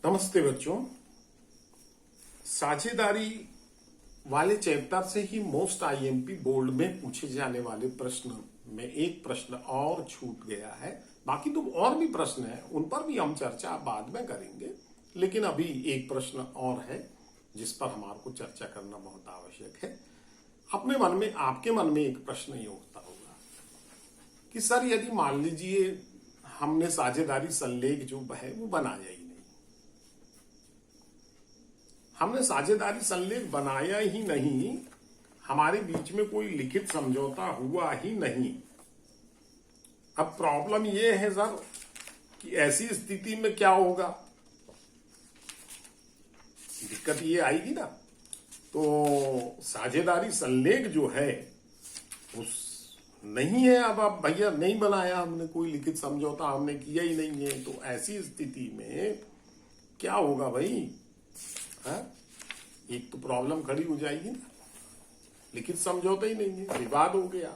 नमस्ते बच्चों। साझेदारी वाले चैप्टर से ही मोस्ट आईएमपी बोर्ड में पूछे जाने वाले प्रश्न में एक प्रश्न और छूट गया है। बाकी तो और भी प्रश्न हैं, उन पर भी हम चर्चा बाद में करेंगे, लेकिन अभी एक प्रश्न और है जिस पर हमारे को चर्चा करना बहुत आवश्यक है। अपने मन में, आपके मन में एक प्रश्न ये उठता होगा कि सर यदि मान लीजिए हमने साझेदारी संलेख जो है वो बनाया ही नहीं, हमने साझेदारी संलेख बनाया ही नहीं, हमारे बीच में कोई लिखित समझौता हुआ ही नहीं। अब प्रॉब्लम ये है सर कि ऐसी स्थिति में क्या होगा, दिक्कत ये आएगी ना। तो साझेदारी संलेख जो है उस नहीं है। अब भैया नहीं बनाया हमने, कोई लिखित समझौता हमने किया ही नहीं है, तो ऐसी स्थिति में क्या होगा भाई? है? एक तो प्रॉब्लम खड़ी हो जाएगी ना, लिखित समझौता ही नहीं है, विवाद हो गया।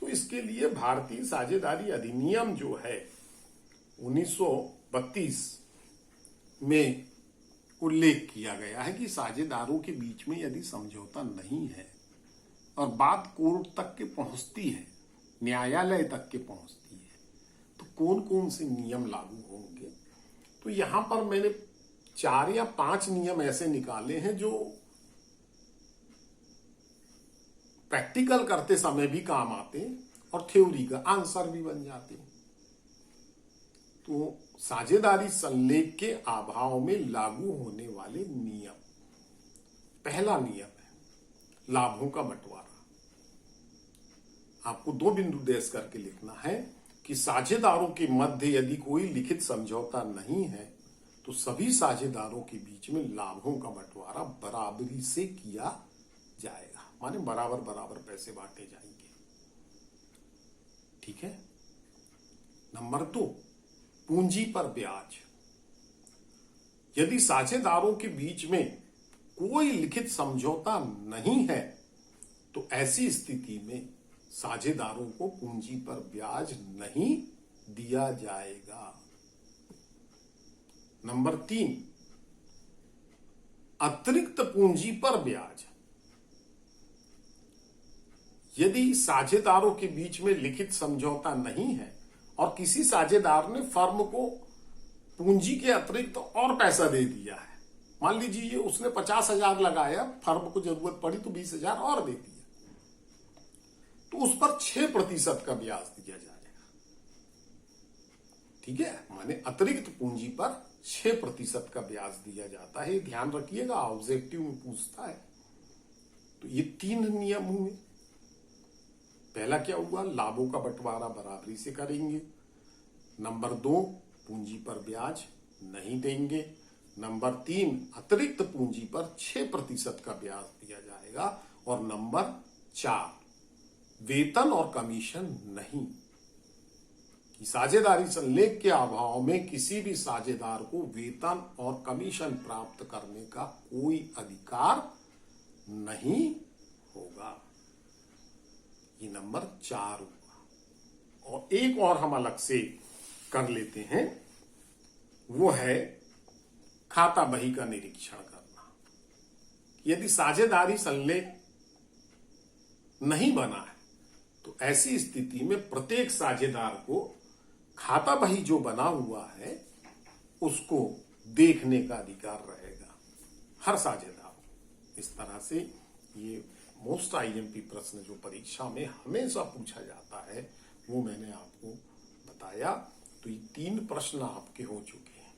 तो इसके लिए भारतीय साझेदारी अधिनियम जो है 1932 में उल्लेख किया गया है कि साझेदारों के बीच में यदि समझौता नहीं है और बात कोर्ट तक के पहुंचती है, न्यायालय तक के पहुंचती है, तो कौन कौन से नियम लागू होंगे। तो यहां पर मैंने 4 या 5 नियम ऐसे निकाले हैं जो प्रैक्टिकल करते समय भी काम आते हैं और थ्योरी का आंसर भी बन जाते हैं। तो साझेदारी संलेख के अभाव में लागू होने वाले नियम, पहला नियम है लाभों का बंटवारा। आपको 2 बिंदु देश करके लिखना है कि साझेदारों के मध्य यदि कोई लिखित समझौता नहीं है तो सभी साझेदारों के बीच में लाभों का बंटवारा बराबरी से किया जाएगा, माने बराबर बराबर पैसे बांटे जाएंगे। ठीक है। नंबर 2, पूंजी पर ब्याज। यदि साझेदारों के बीच में कोई लिखित समझौता नहीं है तो ऐसी स्थिति में साझेदारों को पूंजी पर ब्याज नहीं दिया जाएगा। नंबर 3, अतिरिक्त पूंजी पर ब्याज। यदि साझेदारों के बीच में लिखित समझौता नहीं है और किसी साझेदार ने फर्म को पूंजी के अतिरिक्त और पैसा दे दिया है, मान लीजिए ये उसने 50,000 लगाया, फर्म को जरूरत पड़ी तो 20,000 और दे दिया, तो उस पर 6% का ब्याज दिया जाएगा। ठीक है, माने अतिरिक्त पूंजी पर 6% का ब्याज दिया जाता है। ध्यान रखिएगा, ऑब्जेक्टिव में पूछता है। तो ये 3 नियम हुए। पहला क्या हुआ? लाभों का बंटवारा बराबरी से करेंगे। नंबर 2, पूंजी पर ब्याज नहीं देंगे। नंबर 3, अतिरिक्त पूंजी पर 6% का ब्याज दिया जाएगा। और नंबर 4, वेतन और कमीशन नहीं। कि साझेदारी संलेख के अभाव में किसी भी साझेदार को वेतन और कमीशन प्राप्त करने का कोई अधिकार नहीं होगा। ये नंबर 4 हुआ। और एक और हम अलग से कर लेते हैं, वो है खाता बही का निरीक्षण करना। यदि साझेदारी संलेख नहीं बना है तो ऐसी स्थिति में प्रत्येक साझेदार को खाता बही जो बना हुआ है उसको देखने का अधिकार रहेगा, हर साझेदार। इस तरह से ये मोस्ट आईएमपी प्रश्न जो परीक्षा में हमेशा पूछा जाता है वो मैंने आपको बताया। तो ये 3 प्रश्न आपके हो चुके हैं।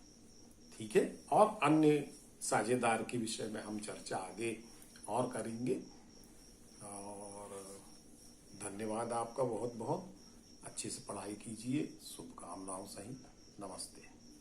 ठीक है, और अन्य साझेदार के विषय में हम चर्चा आगे और करेंगे। और धन्यवाद आपका बहुत बहुत। अच्छे से पढ़ाई कीजिए, शुभकामनाओं सहित। नमस्ते।